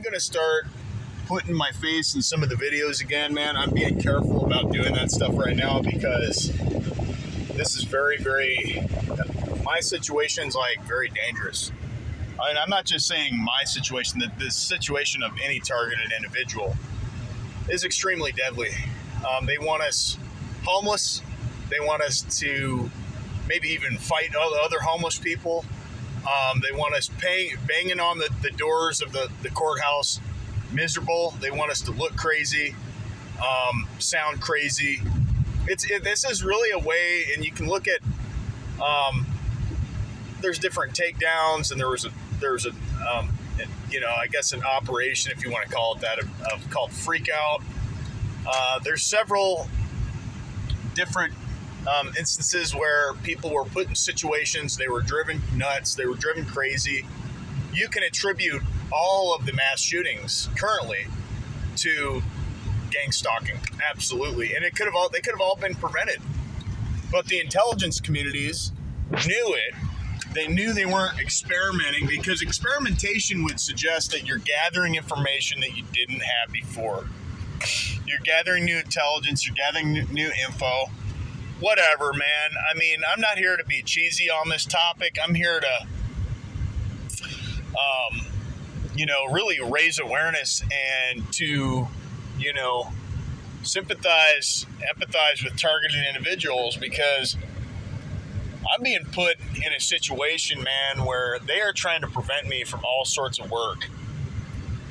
going to start putting my face in some of the videos again, man. I'm being careful about doing that stuff right now because this is my situation's like very dangerous. And I'm not just saying my situation, that the situation of any targeted individual is extremely deadly. They want us homeless. They want us to maybe even fight other homeless people. They want us banging on the doors of the courthouse, miserable. They want us to look crazy, sound crazy. This is really a way, and you can look at, there's different takedowns, and there's a I guess an operation, if you want to call it that, called Freak Out. There's several different instances where people were put in situations, they were driven nuts, they were driven crazy. You can attribute all of the mass shootings currently to gang stalking, absolutely, and they could have all been prevented. But the intelligence communities knew it. They knew they weren't experimenting, because experimentation would suggest that you're gathering information that you didn't have before. You're gathering new intelligence, you're gathering new info. Whatever, man. I mean, I'm not here to be cheesy on this topic. I'm here to, really raise awareness and to, empathize with targeted individuals, because I'm being put in a situation, man, where they are trying to prevent me from all sorts of work.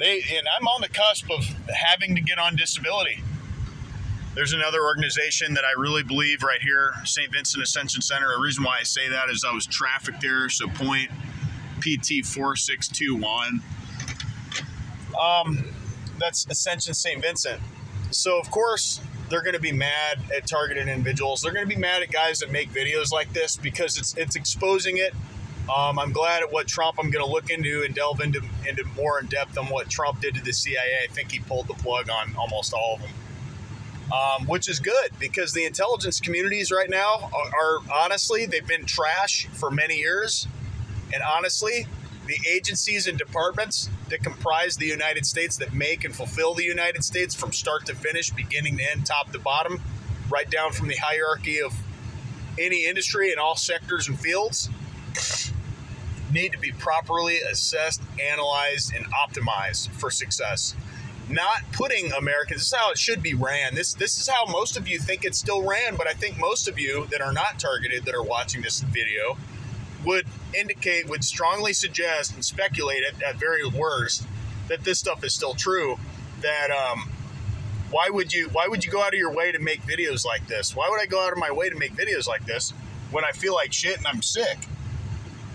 And I'm on the cusp of having to get on disability. There's another organization that I really believe right here, St. Vincent Ascension Center. The reason why I say that is I was trafficked there, so point PT4621. That's Ascension St. Vincent. So, of course, they're going to be mad at targeted individuals. They're going to be mad at guys that make videos like this because it's exposing it. I'm glad at what Trump, I'm going to look into and delve into more in depth on what Trump did to the CIA. I think he pulled the plug on almost all of them, which is good, because the intelligence communities right now are honestly, they've been trash for many years. And honestly, the agencies and departments that comprise the United States, that make and fulfill the United States from start to finish, beginning to end, top to bottom, right down from the hierarchy of any industry in all sectors and fields, need to be properly assessed, analyzed, and optimized for success. Not putting Americans, this is how it should be ran. This is how most of you think it's still ran, but I think most of you that are not targeted, that are watching this video, would strongly suggest and speculate at very worst that this stuff is still true. That why would you go out of your way to make videos like this? Why would I go out of my way to make videos like this when I feel like shit and I'm sick?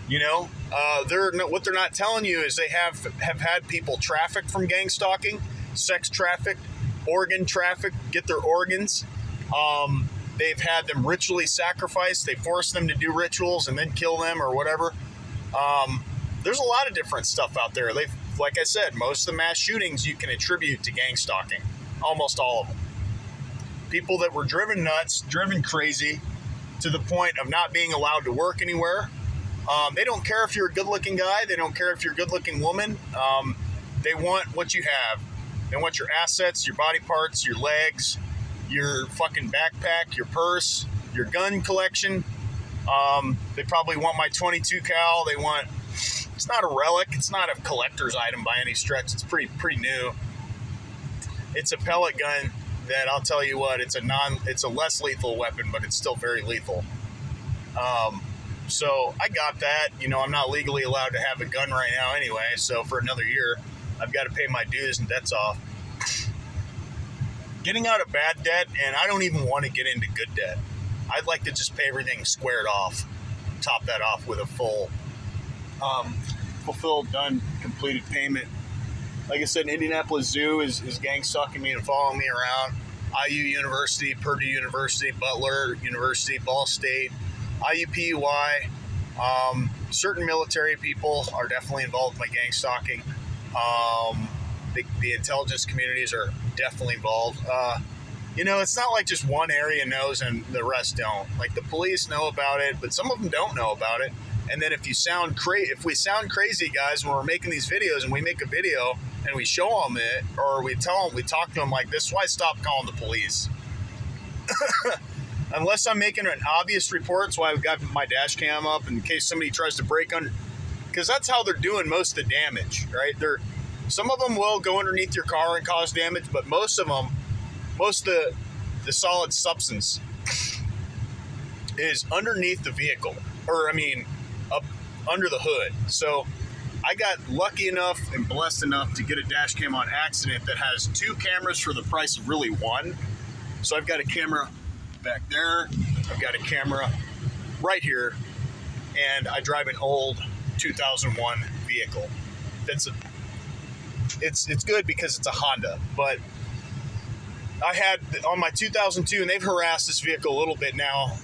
What they're not telling you is they have had people trafficked from gang stalking, sex trafficked, organ trafficked, get their organs. They've had them ritually sacrificed. They force them to do rituals and then kill them or whatever. There's a lot of different stuff out there. Like I said, most of the mass shootings you can attribute to gang stalking. Almost all of them. People that were driven nuts, driven crazy, to the point of not being allowed to work anywhere. They don't care if you're a good-looking guy. They don't care if you're a good-looking woman. They want what you have. They want your assets, your body parts, your legs, your fucking backpack, your purse, your gun collection. They probably want my 22 cal. It's not a relic. It's not a collector's item by any stretch. It's pretty new. It's a pellet gun that, I'll tell you what, it's a less lethal weapon, but it's still very lethal. So I got that. I'm not legally allowed to have a gun right now anyway. So for another year, I've got to pay my dues and debts off. Getting out of bad debt, and I don't even want to get into good debt. I'd like to just pay everything squared off, top that off with a full, fulfilled, done, completed payment. Like I said, Indianapolis Zoo is gang stalking me and following me around. IU University, Purdue University, Butler University, Ball State, IUPUI. Certain military people are definitely involved in my gang stalking. The intelligence communities are definitely involved. It's not like just one area knows and the rest don't. Like, the police know about it, but some of them don't know about it. And then if we sound crazy, guys, when we're making these videos and we make a video and we show them it, or we talk to them like, this is why I stopped calling the police. Unless I'm making an obvious report, that's why I've got my dash cam up in case somebody tries to break under, because that's how they're doing most of the damage, right? Some of them will go underneath your car and cause damage, but most of the solid substance is underneath the vehicle, or up under the hood. So I got lucky enough and blessed enough to get a dash cam on accident that has 2 cameras for the price of really 1. So I've got a camera back there, I've got a camera right here, and I drive an old 2001 vehicle. It's good because it's a Honda, but I had on my 2002, and they've harassed this vehicle a little bit now.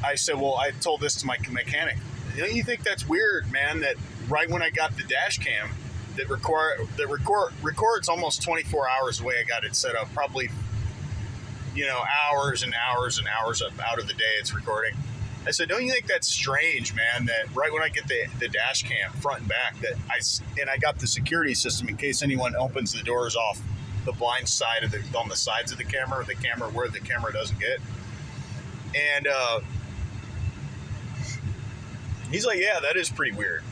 I said, well, I told this to my mechanic. Don't you think that's weird, man, that right when I got the dash cam that records almost 24 hours the way I got it set up, probably, hours and hours and hours out of the day it's recording. I said, don't you think that's strange, man, that right when I get the dash cam front and back, that I got the security system in case anyone opens the doors off the blind side on the sides of the camera, or the camera where the camera doesn't get. And he's like, yeah, that is pretty weird.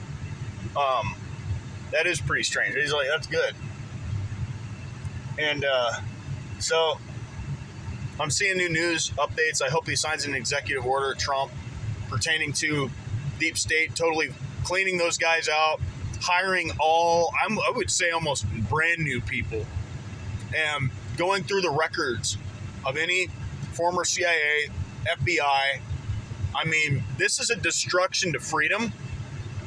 That is pretty strange. He's like, that's good. And so I'm seeing new news updates. I hope he signs an executive order, Trump, pertaining to deep state, totally cleaning those guys out, hiring I would say almost brand new people, and going through the records of any former CIA, FBI. This is a destruction to freedom.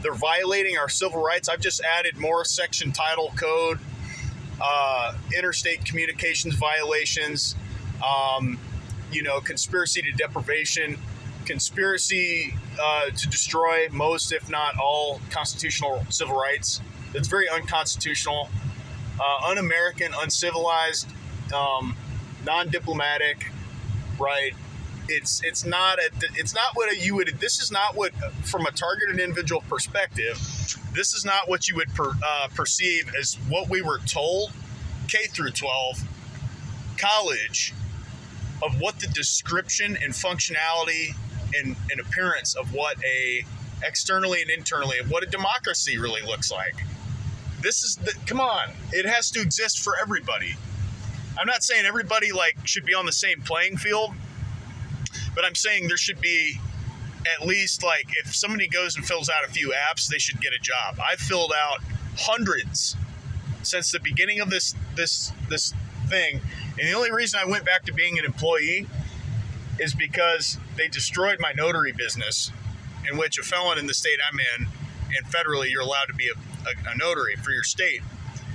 They're violating our civil rights. I've just added more section, title, code, interstate communications violations, conspiracy to deprivation, conspiracy to destroy most, if not all, constitutional civil rights. It's very unconstitutional, un-American, uncivilized, non-diplomatic, right? It's not what you would. This is not what, from a targeted individual perspective, this is not what you would perceive as what we were told, K through 12, college, of what the description and functionality and appearance of what externally and internally of what a democracy really looks like. Come on, it has to exist for everybody. I'm not saying everybody should be on the same playing field, but I'm saying there should be at least, if somebody goes and fills out a few apps, they should get a job. I've filled out hundreds since the beginning of this thing, and the only reason I went back to being an employee is because they destroyed my notary business, in which a felon in the state I'm in, and federally you're allowed to be a notary for your state.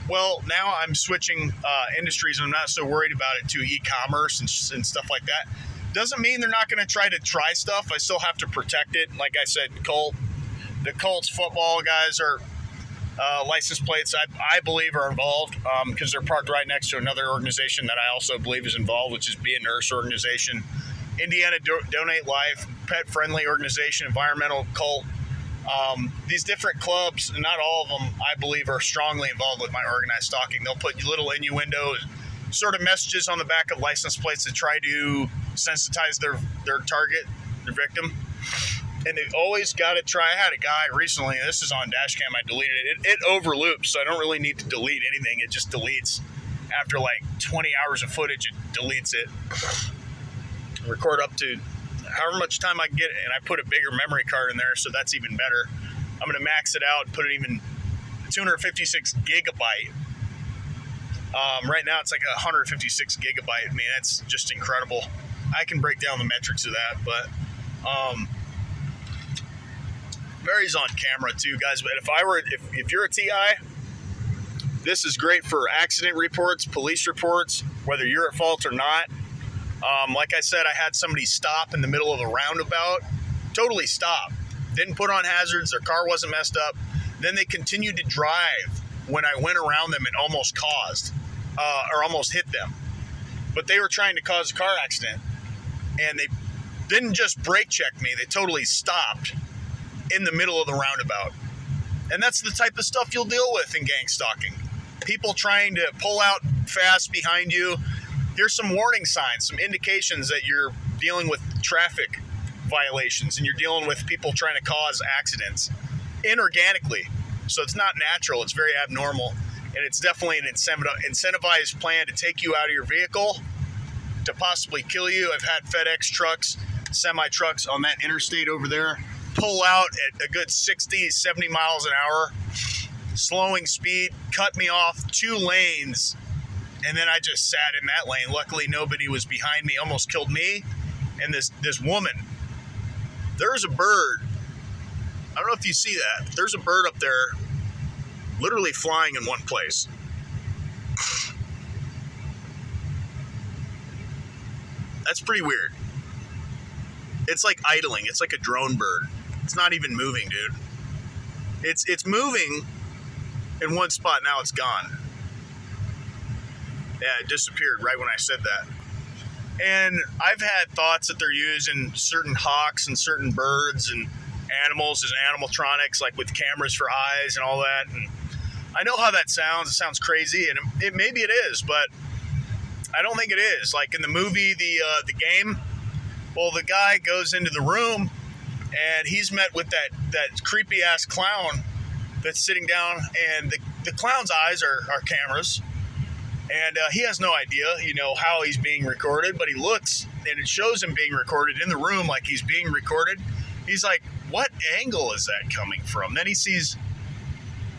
Well, now I'm switching industries, and I'm not so worried about it to e-commerce and stuff like that. Doesn't mean they're not going to try stuff. I still have to protect it. Like I said, the Colts football guys are license plates, I believe, are involved because they're parked right next to another organization that I also believe is involved, which is Be a Nurse organization. Indiana Donate Life, pet-friendly organization, environmental cult. These different clubs, not all of them, I believe, are strongly involved with my organized stalking. They'll put little innuendo sort of messages on the back of license plates to try to sensitize their target, their victim. And they've always got to try. I had a guy recently, this is on Dashcam, I deleted it. It overloops, so I don't really need to delete anything. It just deletes. After 20 hours of footage, it deletes it. Record up to however much time I can get, and I put a bigger memory card in there, so that's even better. I'm going to max it out and put it even 256 gigabyte. Right now it's 156 gigabyte. That's just incredible. I can break down the metrics of that, but varies on camera too, guys. But if you're a TI, this is great for accident reports, police reports, whether you're at fault or not. Like I said, I had somebody stop in the middle of a roundabout, totally stop, didn't put on hazards, their car wasn't messed up. Then they continued to drive when I went around them and almost almost hit them. But they were trying to cause a car accident, and they didn't just brake check me, they totally stopped in the middle of the roundabout. And that's the type of stuff you'll deal with in gang stalking. People trying to pull out fast behind you. Here's some warning signs, some indications that you're dealing with traffic violations and you're dealing with people trying to cause accidents inorganically. So it's not natural, it's very abnormal. And it's definitely an incentivized plan to take you out of your vehicle, to possibly kill you. I've had FedEx trucks, semi-trucks on that interstate over there pull out at a good 60, 70 miles an hour, slowing speed, cut me off 2 lanes, and then I just sat in that lane. Luckily, nobody was behind me, almost killed me and this woman. There's a bird. I don't know if you see that. There's a bird up there literally flying in one place. That's pretty weird. It's like idling. It's like a drone bird. It's not even moving, dude. It's moving in one spot. Now it's gone. Yeah, it disappeared right when I said that. And I've had thoughts that they're using certain hawks and certain birds and animals as animatronics, like with cameras for eyes and all that. And I know how that sounds. It sounds crazy, and maybe it is, but I don't think it is. Like in the movie, the game, well, the guy goes into the room, and he's met with that creepy ass clown that's sitting down, and the clown's eyes are cameras, and he has no idea, how he's being recorded, but he looks, and it shows him being recorded in the room like he's being recorded. He's like, what angle is that coming from? Then he sees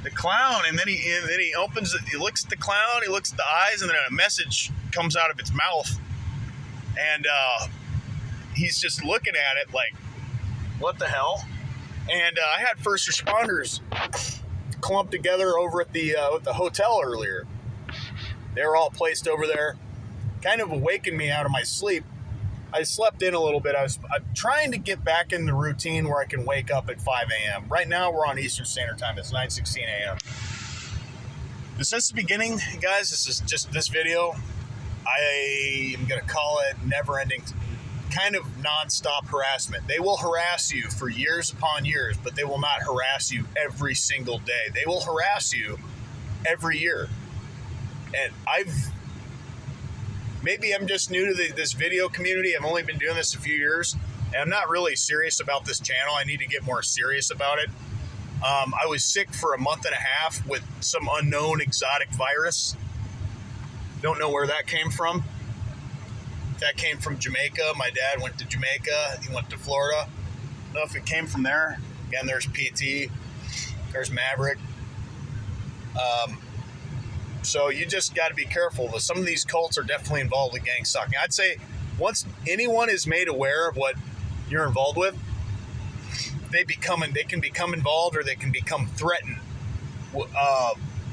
the clown, and then he opens it. He looks at the clown, he looks at the eyes, and then a message comes out of its mouth, and he's just looking at it like, what the hell? And I had first responders clumped together over at the hotel earlier. They were all placed over there, kind of awakened me out of my sleep. I slept in a little bit. I'm trying to get back in the routine where I can wake up at 5 a.m. Right now, we're on Eastern Standard Time. It's 9:16 a.m. Since the beginning, guys, this is just this video. I am going to call it never-ending, kind of nonstop harassment. They will harass you for years upon years, but they will not harass you every single day. They will harass you every year. And maybe I'm just new to this video community. I've only been doing this a few years, and I'm not really serious about this channel. I need to get more serious about it. I was sick for a month and a half with some unknown exotic virus. Don't know where that came from. That came from Jamaica. My dad went to Jamaica. He went to Florida. I don't know if it came from there. Again, there's PT. There's Maverick. So you just got to be careful. Some of these cults are definitely involved with gang stalking. I'd say once anyone is made aware of what you're involved with, they can become involved, or they can become threatened.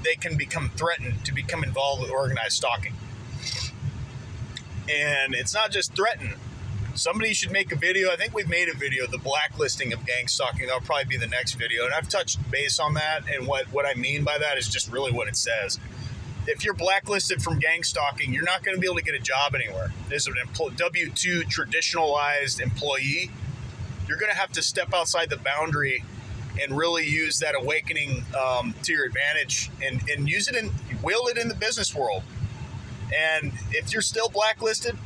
They can become threatened to become involved with organized stalking. And it's not just threatened. Somebody should make a video. I think we've made a video, the blacklisting of gang stalking. That'll probably be the next video. And I've touched base on that. And what I mean by that is just really what it says. If you're blacklisted from gang stalking, you're not going to be able to get a job anywhere. As an W-2 traditionalized employee, you're going to have to step outside the boundary and really use that awakening to your advantage and use it wield it in the business world. And if you're still blacklisted,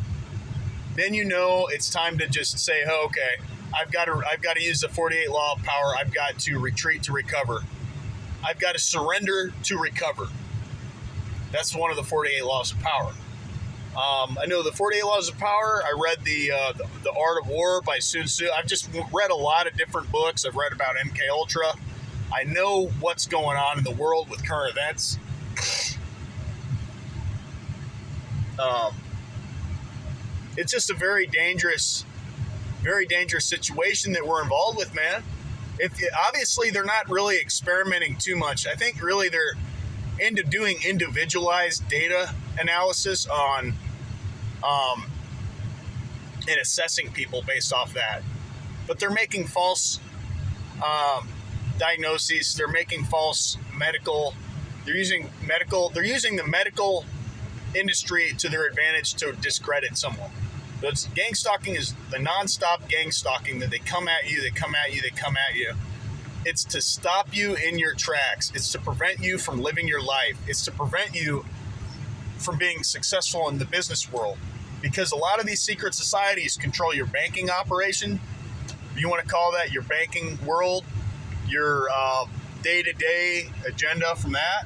then it's time to just say, oh, okay, I've got to use the 48 law of power. I've got to retreat to recover. I've got to surrender to recover. That's one of the 48 laws of power. I know the 48 laws of power. I read the Art of War by Sun Tzu. I've just read a lot of different books. I've read about MK Ultra. I know what's going on in the world with current events. It's just a very dangerous situation that we're involved with, man. Obviously they're not really experimenting too much. I think really they're into doing individualized data analysis on and assessing people based off that. But they're making false diagnoses. They're making false medical. They're using the medical industry to their advantage to discredit someone. But gang stalking is the nonstop gang stalking that they come at you, It's to stop you in your tracks. It's to prevent you from living your life. It's to prevent you from being successful in the business world, because a lot of these secret societies control your banking operation. You want to call that your banking world, your day-to-day agenda from that.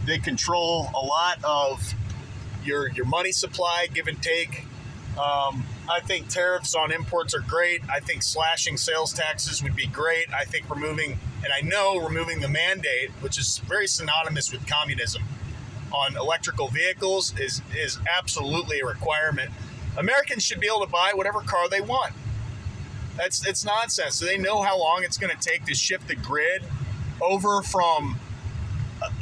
They control a lot of your money supply, give and take. I think tariffs on imports are great. I think slashing sales taxes would be great. I think removing the mandate, which is very synonymous with communism, on electrical vehicles is absolutely a requirement. Americans should be able to buy whatever car they want. It's nonsense. So they know how long it's going to take to shift the grid over from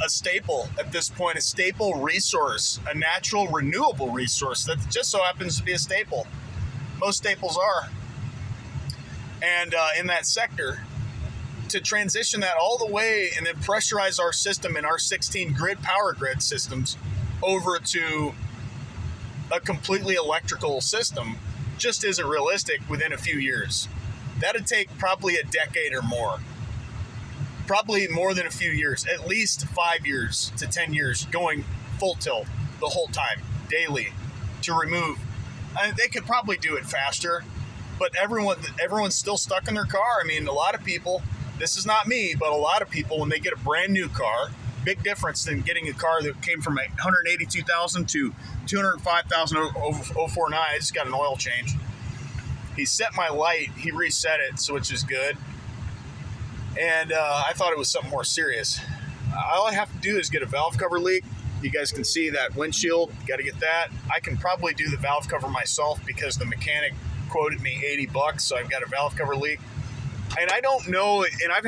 a staple at this point, a staple resource, a natural renewable resource that just so happens to be a staple. Most staples are. And in that sector, to transition that all the way and then pressurize our system and our 16 power grid systems over to a completely electrical system just isn't realistic within a few years. That'd take probably a decade or more. Probably more than a few years, at least 5 years to 10 years, going full tilt the whole time, daily, to remove. They could probably do it faster, but everyone's still stuck in their car. I mean, a lot of people, this is not me, but a lot of people, when they get a brand new car, big difference than getting a car that came from $182,000 to $205,000 049. I just got an oil change. He set my light, he reset it, so which is good. And I thought it was something more serious. All I have to do is get a valve cover leak. You guys can see that windshield. Got to get that. I can probably do the valve cover myself because the mechanic quoted me $80, so I've got a valve cover leak. And I don't know. And I've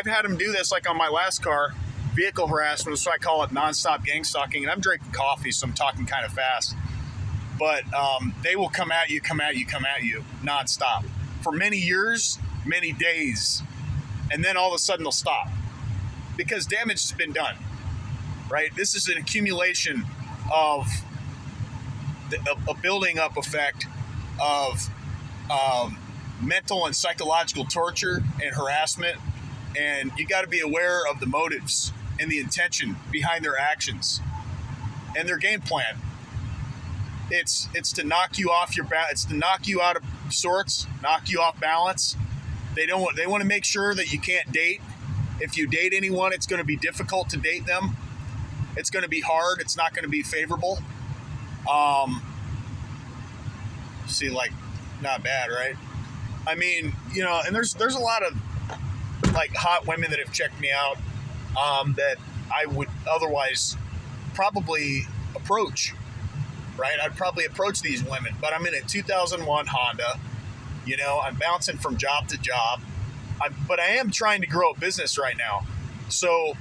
had him do this, like on my last car, vehicle harassment. So I call it nonstop gang stalking. And I'm drinking coffee, so I'm talking kind of fast. But they will come at you nonstop for many years, many days. And then all of a sudden they'll stop because damage has been done, right? This is an accumulation of a building up effect of mental and psychological torture and harassment. And you got to be aware of the motives and the intention behind their actions and their game plan. It's to knock you off it's to knock you out of sorts, knock you off balance. They want to make sure that you can't date. If you date anyone, it's going to be difficult to date them. It's going to be hard. It's not going to be favorable. See, like, not bad, right? I mean, you know, and there's a lot of like hot women that have checked me out that I would otherwise probably approach, right? I'd probably approach these women, but I'm in a 2001 Honda. You know, I'm bouncing from job to job, but I am trying to grow a business right now. So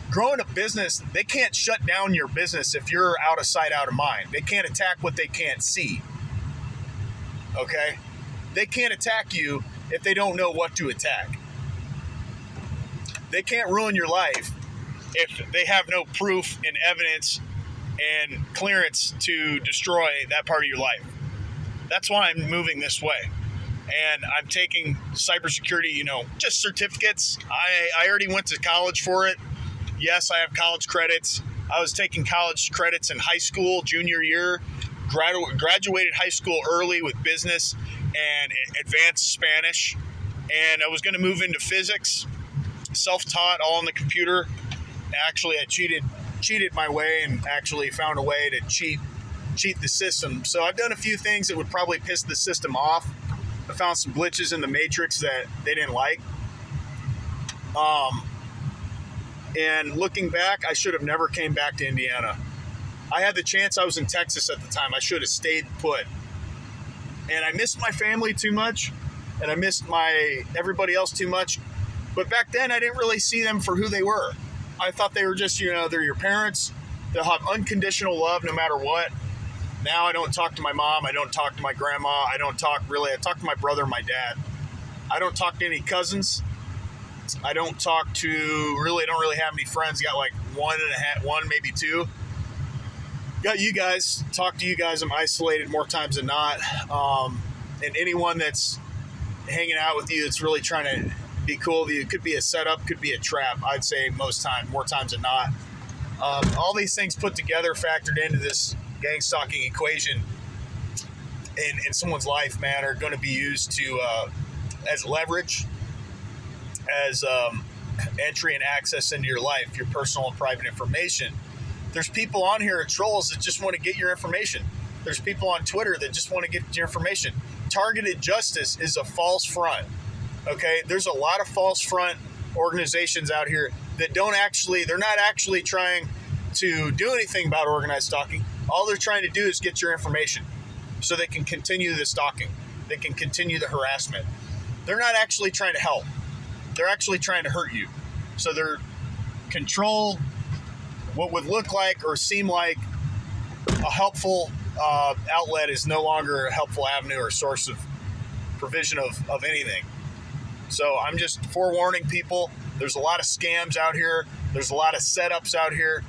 growing a business, they can't shut down your business if you're out of sight, out of mind. They can't attack what they can't see. Okay? They can't attack you if they don't know what to attack. They can't ruin your life if they have no proof and evidence and clearance to destroy that part of your life. That's why I'm moving this way. And I'm taking cybersecurity, you know, just certificates. I already went to college for it. Yes, I have college credits. I was taking college credits in high school, junior year. Graduated high school early with business and advanced Spanish. And I was going to move into physics, self-taught, all on the computer. Actually, I cheated my way and actually found a way to cheat the system. So I've done a few things that would probably piss the system off. I found some glitches in the matrix that they didn't like. And looking back, I should have never came back to Indiana. I had the chance. I was in Texas at the time. I should have stayed put. And I missed my family too much, and I missed everybody else too much. But back then, I didn't really see them for who they were. I thought they were just, you know, they're your parents. They'll have unconditional love no matter what. Now I don't talk to my mom. I don't talk to my grandma. I talk to my brother and my dad. I don't talk to any cousins. I don't really have any friends. Got like one, maybe two. Got you guys. Talk to you guys. I'm isolated more times than not. And anyone that's hanging out with you that's really trying to be cool. It could be a setup, could be a trap. I'd say more times than not. All these things put together, factored into this gang stalking equation in someone's life, man, are going to be used to as leverage, as entry and access into your life, your personal and private information. There's people on here, trolls, that just want to get your information. There's people on Twitter that just want to get your information. Targeted justice is a false front. Okay, there's a lot of false front organizations out here that they're not actually trying to do anything about organized stalking. All they're trying to do is get your information so they can continue the stalking. They can continue the harassment. They're not actually trying to help. They're actually trying to hurt you. So they're control what would look like or seem like a helpful outlet is no longer a helpful avenue or source of provision of anything. So I'm just forewarning people. There's a lot of scams out here. There's a lot of setups out here.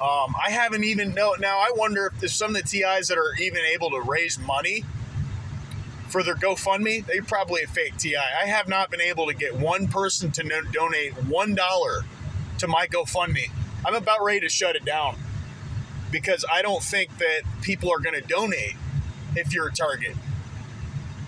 I haven't even know. Now I wonder if there's some of the TIs that are even able to raise money for their GoFundMe. They're probably a fake TI. I have not been able to get one person to donate $1 to my GoFundMe. I'm about ready to shut it down because I don't think that people are going to donate if you're a target.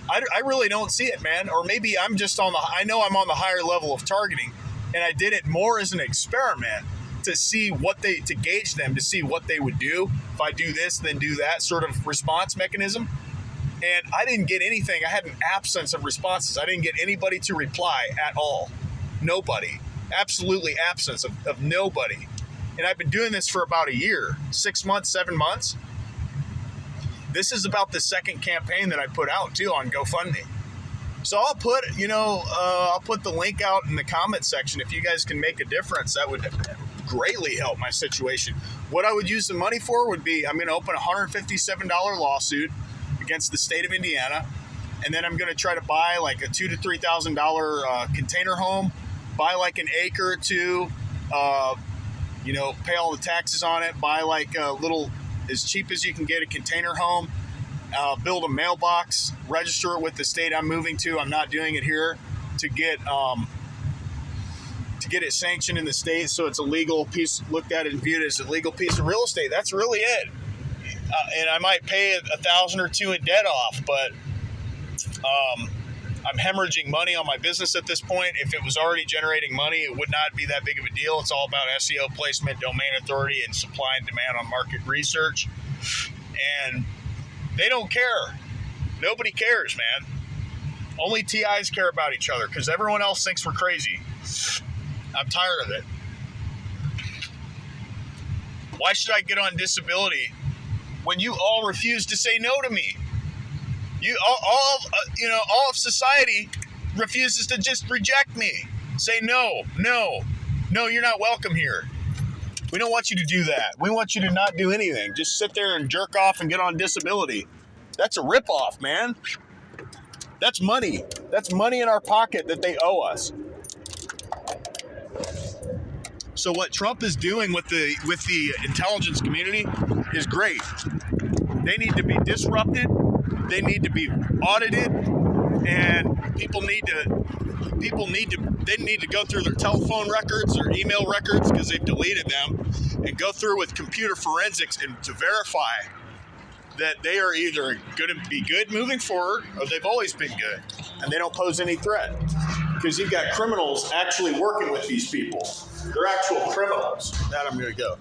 I really don't see it, man. Or maybe I'm just I know I'm on the higher level of targeting, and I did it more as an experiment to see to gauge them, to see what they would do. If I do this, then do that sort of response mechanism. And I didn't get anything. I had an absence of responses. I didn't get anybody to reply at all. Nobody. Absolutely absence of nobody. And I've been doing this for about a year, 6 months, 7 months. This is about the second campaign that I put out too on GoFundMe. So I'll put the link out in the comment section. If you guys can make a difference, that would greatly help my situation. What I would use the money for would be, I'm going to open a $157 lawsuit against the state of Indiana. And then I'm going to try to buy like a $2,000 to $3,000 container home, buy like an acre or two, pay all the taxes on it, buy like a little, as cheap as you can get, a container home, build a mailbox, register it with the state I'm moving to. I'm not doing it here to get it sanctioned in the state, so it's a legal piece, looked at and viewed as a legal piece of real estate. That's really it. And I might pay $1,000 or $2,000 in debt off, but I'm hemorrhaging money on my business at this point. If it was already generating money, it would not be that big of a deal. It's all about SEO placement, domain authority, and supply and demand on market research. And they don't care. Nobody cares, man. Only TIs care about each other because everyone else thinks we're crazy. I'm tired of it. Why should I get on disability when you all refuse to say no to me? All of society refuses to just reject me. Say no, you're not welcome here. We don't want you to do that. We want you to not do anything. Just sit there and jerk off and get on disability. That's a ripoff, man. That's money. That's money in our pocket that they owe us. So what Trump is doing with the intelligence community is great. They need to be disrupted. They need to be audited, and they need to go through their telephone records or email records because they've deleted them, and go through with computer forensics and to verify that they are either going to be good moving forward or they've always been good and they don't pose any threat. Because you've got criminals actually working with these people. They're actual criminals. That I'm going to go.